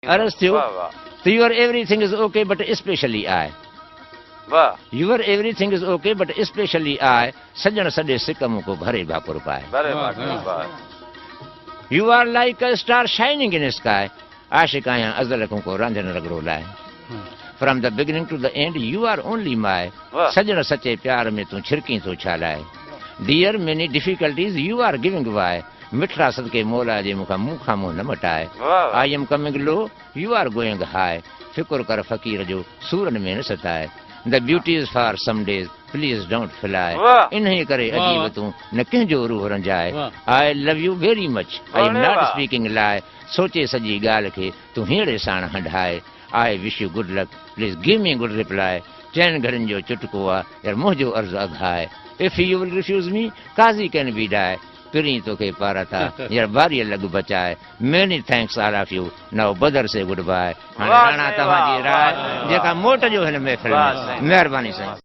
अर्ज़ थियो त your everything is okay but specially eye, your everything is okay but specially eye, सजण सॼे सिक मूंखे भरे भाकुर पाए। You are like a star shining in sky, आशिक आहियां अज़ल खां को रांझण रगड़ो लाइ। From the beginning to the end you are only my, सजण सचे प्यार में तूं छिरकी थो छा लाइ। Dear many difficulties you are giving why, मिठड़ा सदके मौला जे मूंखां मुंहुं न मटाए। I am coming low you are going high, फिकुर कर फ़क़ीर जो सूरन में न सताए। The beauty is for some days please don't fly, इन्हीअ करे अजीब तूं न कंहिंजो रूह रंजाए। I love you very much, I am not speaking lie, सोचे सॼी ॻाल्हि खे तूं हीअड़े साण हंढाए। I wish you good luck please give me good reply, चइनि घरनि जो चुटको आहे यार मुंहिंजो अर्ज़ु अघाए। If you will refuse me crazy can be die, पिरी तोखे पारा था यार बारीअ लॻ बचाए। Many thanks all of you, now Badar say good by. हाणे राणा तव्हांजी राय जेका मोट जो हिन महफ़िल में। महिरबानी साईं।